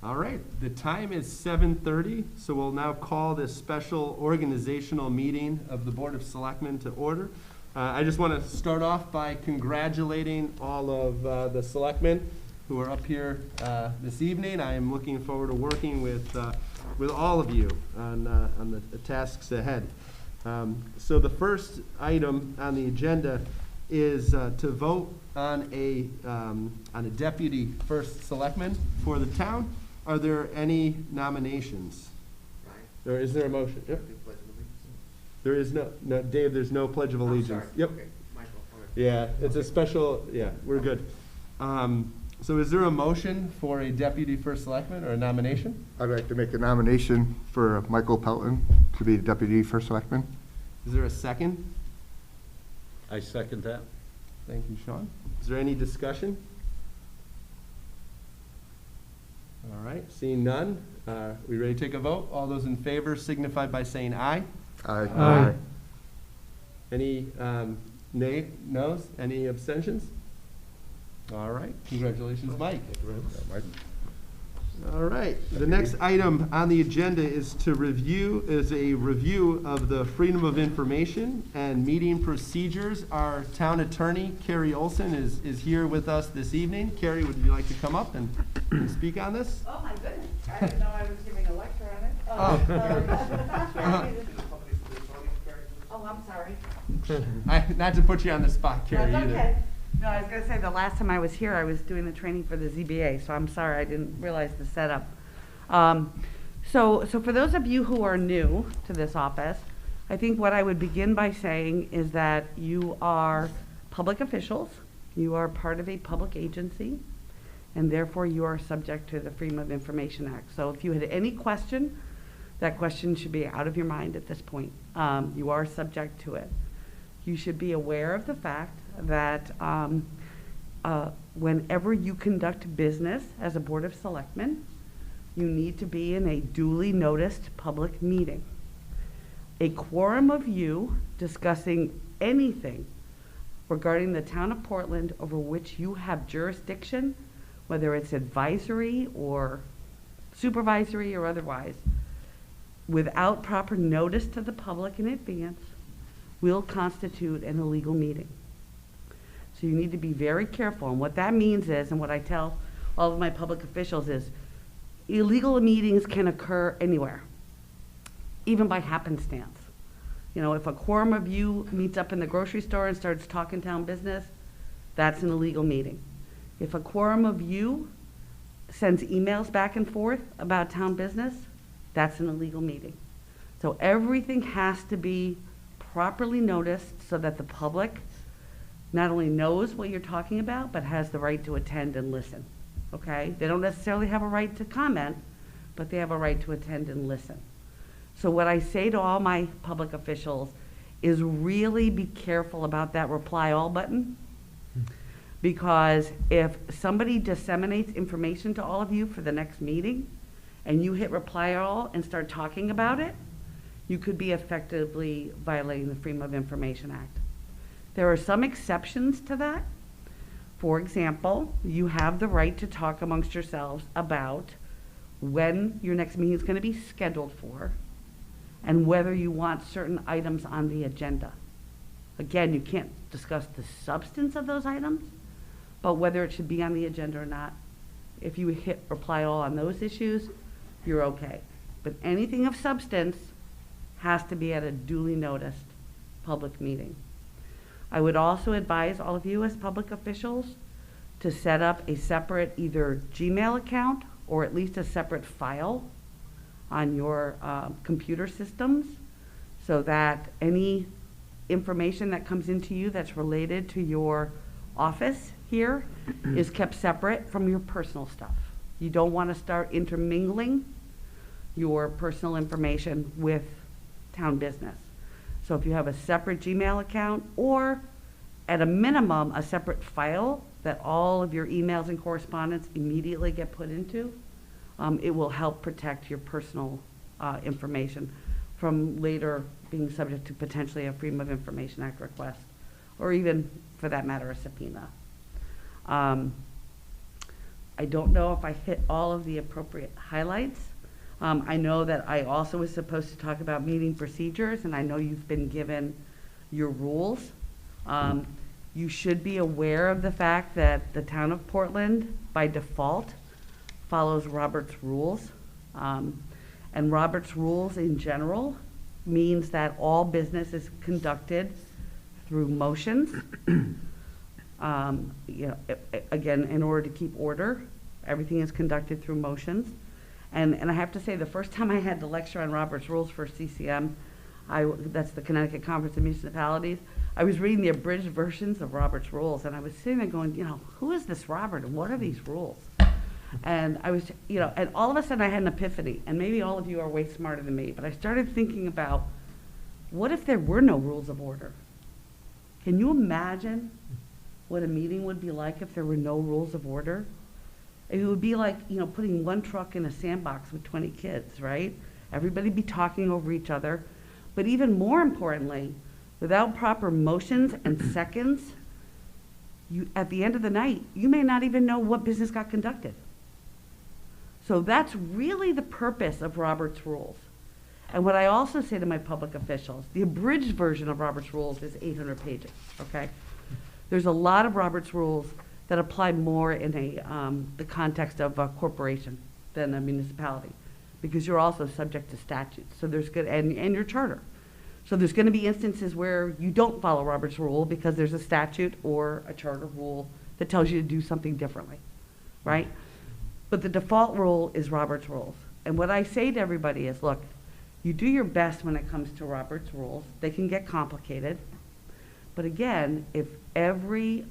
All right, the time is 7:30, so we'll now call this special organizational meeting of the Board of Selectmen to order. I just want to start off by congratulating all of the selectmen who are up here this evening. I am looking forward to working with all of you on the tasks ahead. So the first item on the agenda is to vote on a deputy first selectman for the town. Are there any nominations? Or is there a motion? Yep. There is no, Dave, there's no pledge of allegiance. Yep. Okay. Michael. Yeah, it's a special, yeah, we're good. So is there a motion for a deputy first selectman or a nomination? I'd like to make a nomination for Michael Pelton to be the deputy first selectman. Is there a second? I second that. Thank you, Sean. Is there any discussion? All right, seeing none, we ready to take a vote? All those in favor signify by saying aye. Aye. Aye. Any noes? Any abstentions? All right, congratulations, Mike. All right, the next item on the agenda is a review of the Freedom of Information and meeting procedures. Our town attorney, Carrie Olson, is here with us this evening. Carrie, would you like to come up and speak on this? Oh, my goodness. I didn't know I was giving a lecture on it. Oh, I'm sorry. Not to put you on the spot, Carrie, That's either. okay. No, I was going to say, the last time I was here, I was doing the training for the ZBA, so I'm sorry, I didn't realize the setup. So for those of you who are new to this office, I think what I would begin by saying is that you are public officials, you are part of a public agency, and therefore you are subject to the Freedom of Information Act. So if you had any question, that question should be out of your mind at this point. You are subject to it. You should be aware of the fact that whenever you conduct business as a Board of Selectmen, you need to be in a duly noticed public meeting. A quorum of you discussing anything regarding the town of Portland over which you have jurisdiction, whether it's advisory or supervisory or otherwise, without proper notice to the public in advance, will constitute an illegal meeting. So you need to be very careful. And what that means is, and what I tell all of my public officials is, illegal meetings can occur anywhere, even by happenstance. You know, if a quorum of you meets up in the grocery store and starts talking town business, that's an illegal meeting. If a quorum of you sends emails back and forth about town business, that's an illegal meeting. So everything has to be properly noticed so that the public not only knows what you're talking about, but has the right to attend and listen, okay? They don't necessarily have a right to comment, but they have a right to attend and listen. So what I say to all my public officials is really be careful about that reply all button, because if somebody disseminates information to all of you for the next meeting, and you hit reply all and start talking about it, you could be effectively violating the Freedom of Information Act. There are some exceptions to that. For example, you have the right to talk amongst yourselves about when your next meeting is going to be scheduled for and whether you want certain items on the agenda. Again, you can't discuss the substance of those items, but whether it should be on the agenda or not. If you hit reply all on those issues, you're okay. But anything of substance has to be at a duly noticed public meeting. I would also advise all of you as public officials to set up a separate either Gmail account or at least a separate file on your computer systems so that any information that comes into you that's related to your office here is kept separate from your personal stuff. You don't want to start intermingling your personal information with town business. So if you have a separate Gmail account or at a minimum a separate file that all of your emails and correspondence immediately get put into, it will help protect your personal information from later being subject to potentially a Freedom of Information Act request, or even, for that matter, a subpoena. I don't know if I hit all of the appropriate highlights. I know that I also was supposed to talk about meeting procedures, and I know you've been given your rules. You should be aware of the fact that the town of Portland, by default, follows Robert's rules. And Robert's rules in general means that all business is conducted through motions. Again, in order to keep order, everything is conducted through motions. And I have to say, the first time I had to lecture on Robert's rules for CCM, that's the Connecticut Conference of Municipalities, I was reading the abridged versions of Robert's rules, and I was sitting there going, who is this Robert, and what are these rules? And I was, and all of a sudden I had an epiphany, and maybe all of you are way smarter than me, but I started thinking about, what if there were no rules of order? Can you imagine what a meeting would be like if there were no rules of order? It would be like, putting one truck in a sandbox with 20 kids, right? Everybody be talking over each other. But even more importantly, without proper motions and seconds, at the end of the night, you may not even know what business got conducted. So that's really the purpose of Robert's rules. And what I also say to my public officials, the abridged version of Robert's rules is 800 pages, okay? There's a lot of Robert's rules that apply more in the context of a corporation than a municipality, because you're also subject to statutes. So there's and your charter. So there's going to be instances where you don't follow Robert's rule because there's a statute or a charter rule that tells you to do something differently, right? But the default rule is Robert's rules. And what I say to everybody is, look, you do your best when it comes to Robert's rules. They can get complicated. But again, if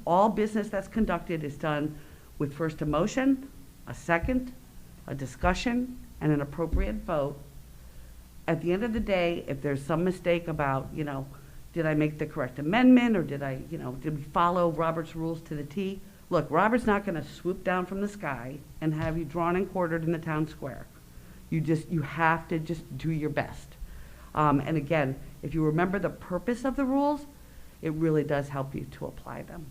all business that's conducted is done with first a motion, a second, a discussion, and an appropriate vote, at the end of the day, if there's some mistake about, did I make the correct amendment, or did we follow Robert's rules to the T? Look, Robert's not going to swoop down from the sky and have you drawn and quartered in the town square. You have to just do your best. And again, if you remember the purpose of the rules, it really does help you to apply them.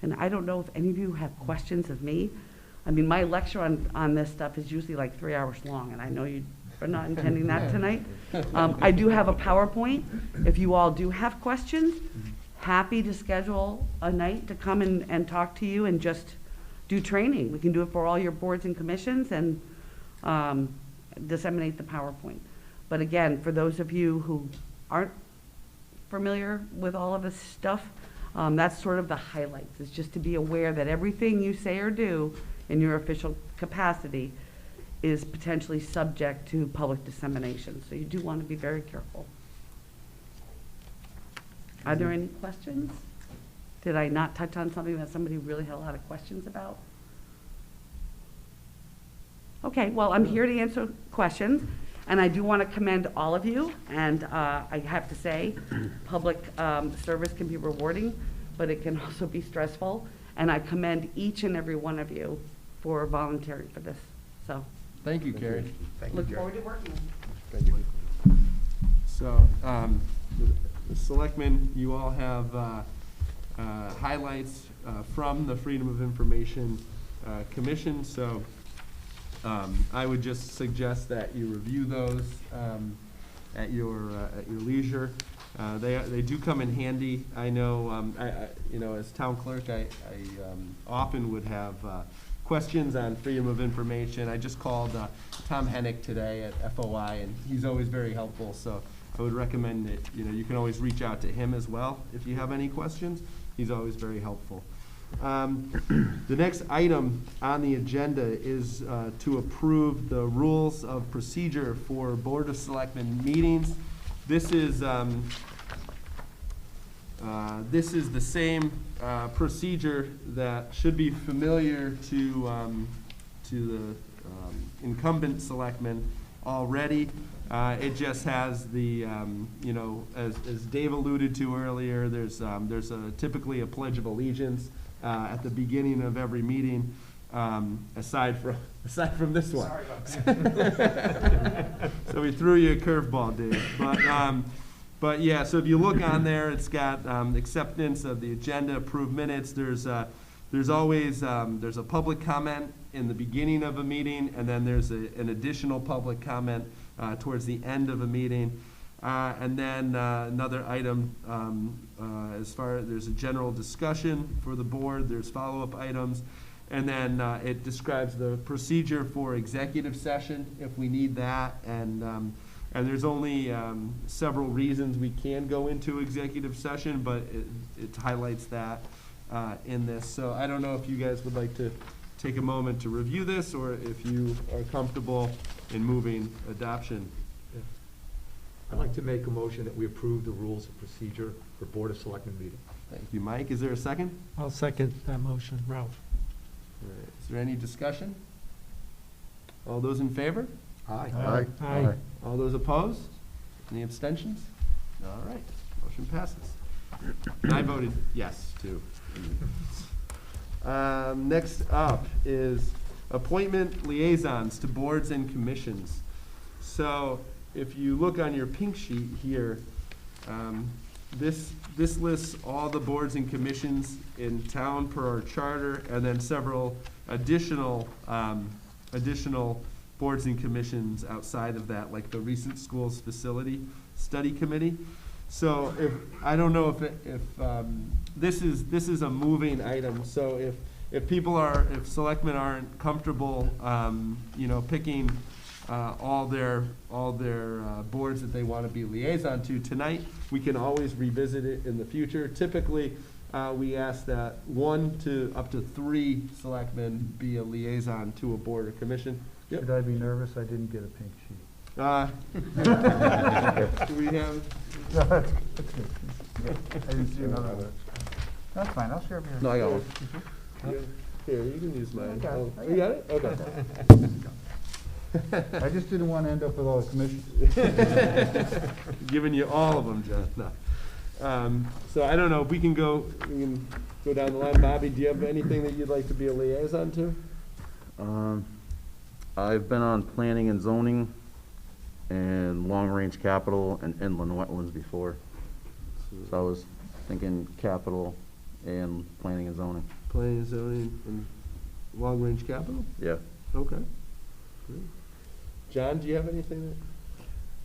And I don't know if any of you have questions of me. I mean, my lecture on this stuff is usually like 3 hours long, and I know you are not intending that tonight. I do have a PowerPoint. If you all do have questions, happy to schedule a night to come and talk to you and just do training. We can do it for all your boards and commissions and disseminate the PowerPoint. But again, for those of you who aren't familiar with all of this stuff, that's sort of the highlights. It's just to be aware that everything you say or do in your official capacity is potentially subject to public dissemination. So you do want to be very careful. Are there any questions? Did I not touch on something that somebody really had a lot of questions about? Okay, well, I'm here to answer questions, and I do want to commend all of you, and I have to say, public service can be rewarding, but it can also be stressful, and I commend each and every one of you for volunteering for this. So, Thank you, Carrie. look forward to working with you. Thank you. So, the selectmen, you all have highlights from the Freedom of Information Commission. So I would just suggest that you review those at your leisure. They do come in handy. I know, as town clerk, I often would have questions on freedom of information. I just called Tom Hennick today at FOI, and he's always very helpful. So I would recommend that you can always reach out to him as well if you have any questions. He's always very helpful. The next item on the agenda is to approve the rules of procedure for Board of Selectmen meetings. This is the same procedure that should be familiar to the incumbent selectmen already. It just has the, as Dave alluded to earlier, there's typically a Pledge of Allegiance at the beginning of every meeting, aside from this one. Sorry about that. So we threw you a curveball, Dave. But yeah, so if you look on there, it's got acceptance of the agenda, approved minutes. There's there's always, there's a public comment in the beginning of a meeting, and then there's an additional public comment towards the end of a meeting. And then another item, there's a general discussion for the board, there's follow-up items, and then it describes the procedure for executive session if we need that, and there's only several reasons we can go into executive session, but it highlights that in this. So I don't know if you guys would like to take a moment to review this, or if you are comfortable in moving adoption. I'd like to make a motion that we approve the rules of procedure for Board of Selectmen meeting. Thank you, Mike. Is there a second? I'll second that motion, Ralph. All right. Is there any discussion? All those in favor? Aye. Aye. All those opposed? Any abstentions? All right, motion passes. And I voted yes, too. Next up is appointment liaisons to boards and commissions. So if you look on your pink sheet here, this lists all the boards and commissions in town per our charter, and then several additional boards and commissions outside of that, like the Recent Schools Facility Study Committee. So I don't know if this is a moving item, so if selectmen aren't comfortable, picking all their boards that they want to be liaison to tonight, we can always revisit it in the future. Typically, we ask that 1 to up to 3 selectmen be a liaison to a board or commission. Yep. Should I be nervous? I didn't get a pink sheet. Do we have? No, that's good. Yeah, I didn't see another one. That's fine, I'll share yours. No, I got one. Here, you can use mine. I got it. Oh, you got it? Okay. I just didn't want to end up with all the commissions. Giving you all of them, John. No. So I don't know, if we can go down the line. Bobby, do you have anything that you'd like to be a liaison to? I've been on planning and zoning and long-range capital and inland wetlands before. So I was thinking capital and planning and zoning. Planning and zoning and long-range capital? Yeah. Okay. Great. John, do you have anything that?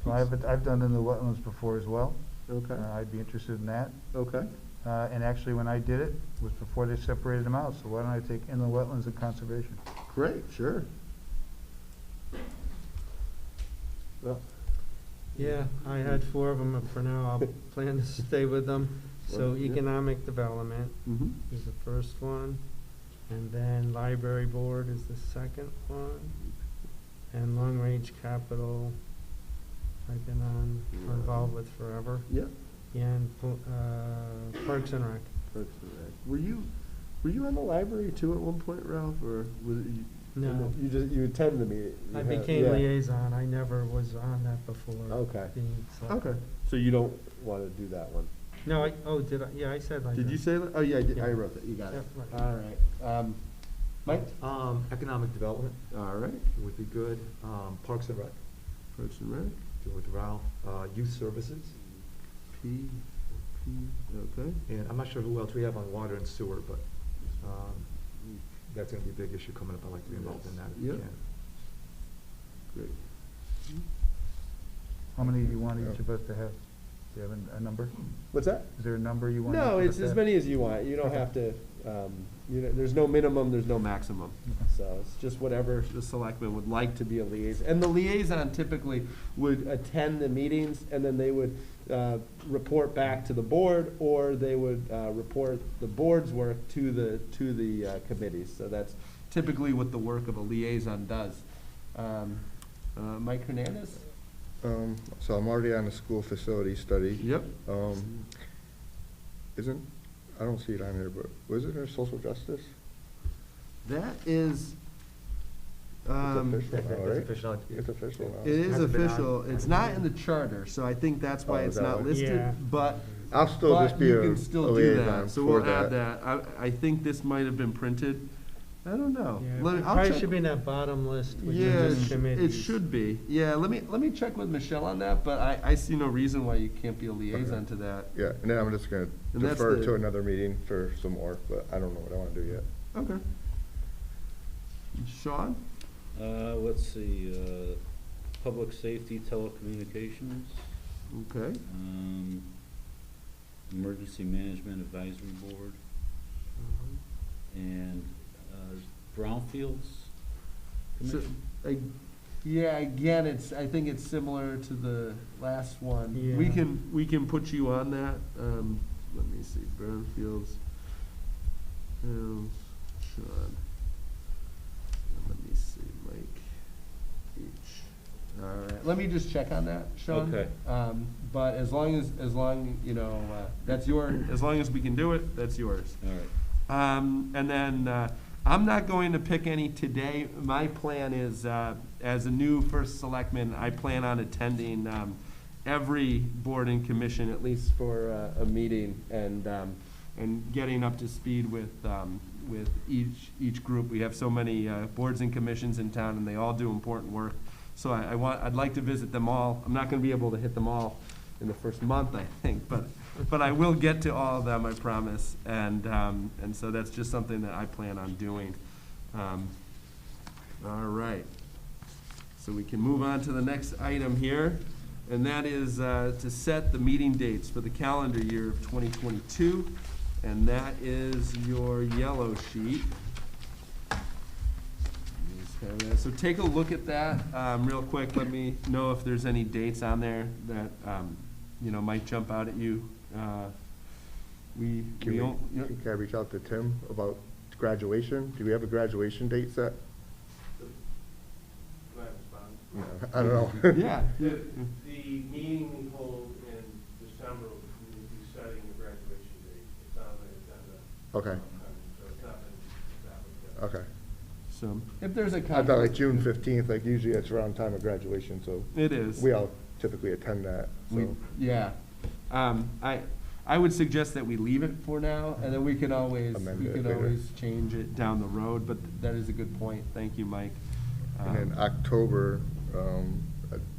So I've done in the wetlands before as well. Okay, I'd be interested in that. okay. And actually, when I did it, was before they separated them out, so why don't I take inland wetlands and conservation? Great, sure. Well, Yeah, I had 4 of them, but for now, I'll plan to stay with them. So Yeah. economic development mhm. is the first one, and then library board is the second one, and long-range capital, I've been involved with forever, Yep. and Parks and Rec. Parks and Rec. Were you on the library too at one point, Ralph, or was it you? No, You attended the meeting? I became liaison, I never was on that before. Okay. being Okay, so you don't want to do that one? No, did I? Yeah, I said library. Did you say that? Oh, yeah, I did. I Yeah. wrote that. You got it. Yeah, right. All right. Mike? Economic development All right. would be good. Parks and Rec, Parks and Rec. do it with Ralph. Youth services, P, okay. and I'm not sure who else we have on water and sewer, but that's gonna be a big issue coming up. I'd like to be involved in that if you Yep. can. Great. How many do you want each of us to have? Do you have a number? What's that? Is there a number you want? each No, of it's us to as have? many as you want. You don't Okay. have to, there's no minimum, there's no maximum. Okay. So it's just whatever the selectman would like to be a liaison. And the liaison typically would attend the meetings, and then they would report back to the board, or they would report the board's work to the committees. So that's typically what the work of a liaison does. Mike Hernandez? So I'm already on the school facility study. Yep. I don't see it on here, but wasn't there social justice? That is, It's official now, right? official. It's official now. it is Hasn't been on- official. It's not in the charter, so I think that's why Oh, is it's that not why? listed, Yeah. but. I'll still but just be you a can still do liaison that, so for we'll add that. I think this might have been printed. I don't know. Yeah, Let me- it I'll probably check- should be in that bottom list, which Yeah, is it committees. should be. Yeah, let me check with Michelle on that, but I see no reason why you can't be a liaison to that. Yeah, and then I'm just gonna And that's defer the- to another meeting for some more, but I don't know what I wanna do yet. Okay. Sean? Let's see, public safety telecommunications, Okay. emergency management advisory board, and, brownfields So, commission. yeah, again, I think it's similar to the last one. We Yeah. can put you on that. Let me see, Brownfields. Sean. Let me see, Mike. H. All right, let me just check on that, Sean. Okay. But as long, you know, that's as long as we can do it, that's yours. All right. And then, I'm not going to pick any today. My plan is, as a new first selectman, I plan on attending, every board and commission, at least for a meeting, and getting up to speed with each group. We have so many, boards and commissions in town, and they all do important work. So I'd like to visit them all. I'm not gonna be able to hit them all in the first month, I think, but I will get to all of them, I promise. And so that's just something that I plan on doing. All right. So we can move on to the next item here, and that is to set the meeting dates for the calendar year of 2022, and that is your yellow sheet. So take a look at that real quick. Let me know if there's any dates on there that might jump out at you. Can I reach out to Tim about graduation? Do we have a graduation date set? No, I don't know. Yeah. The meeting we hold in December, we will be setting the graduation date. It's on the agenda. Okay, So it's not been established yet. okay. So if there's a I thought like conflict, June 15th, like usually it's around time of graduation, so it is. we all typically attend that, so. Yeah. I would suggest that we leave it for now, and then we can always, Amend it later. change it down the road, but that is a good point. Thank you, Mike. And then October, I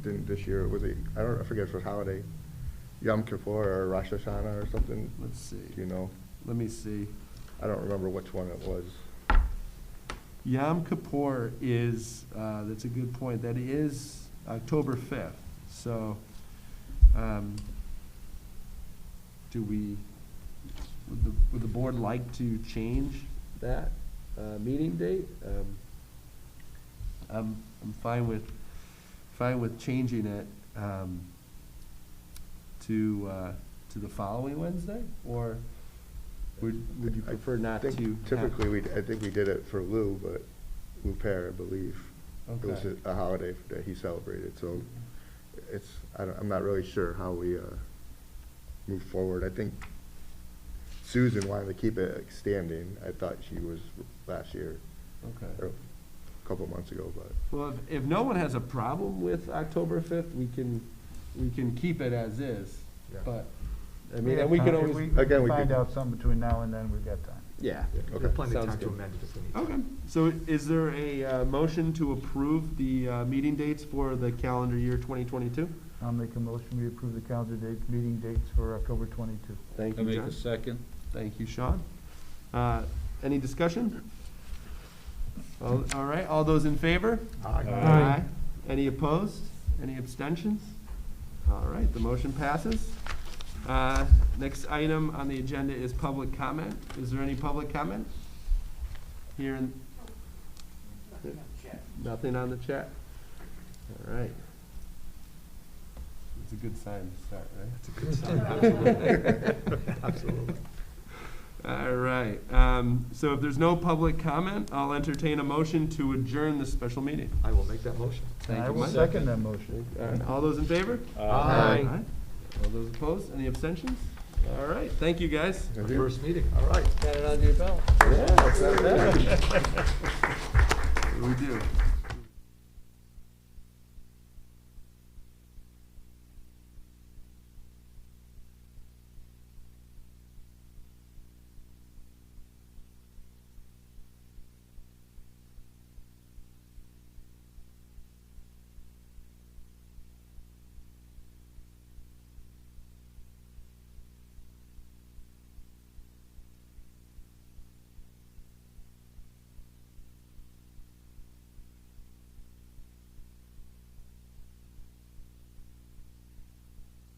didn't this year, I forget if it was holiday, Yom Kippur or Rosh Hashanah or something, Let's see. do you know? Let me see. I don't remember which one it was. Yom Kippur is, that's a good point. That is October 5th. So, would the board like to change that meeting date? I'm fine with changing it to the following Wednesday, or would you prefer not I to? think typically, I think we did it for Lou, but Lou Pear, I believe. It was Okay. a holiday that he celebrated, so I'm not really sure how we move forward. I think Susan wanted to keep it standing. I thought she was last year, Okay. or a couple months ago, but. Well, if no one has a problem with October 5th, we can keep it as is. Yeah. But, I mean, and we can always. Again, we Find could- out something between now and then, we've got time. Yeah. We have plenty of Sounds time to good. amend it if we need to. Okay, so is there a motion to approve the meeting dates for the calendar year 2022? I'll make a motion, we approve the calendar dates, meeting dates for October 22. Thank I you, make John. a second. Thank you, Sean. Any discussion? All right, all those in favor? Aye. Any opposed? Any abstentions? All right, the motion passes. Next item on the agenda is public comment. Is there any public comment? Here in. Nothing on the chat? All right. It's a good sign to start, right? It's a good sign. Absolutely. All right, so if there's no public comment, I'll entertain a motion to adjourn this special meeting. I will make that motion. Thank I you, will Mike. second that motion. All right, all those in favor? Aye. All those opposed? Any abstentions? All right, thank you, guys. Our first meeting, all right. Got it on your belt. Yeah, it's not bad. We do.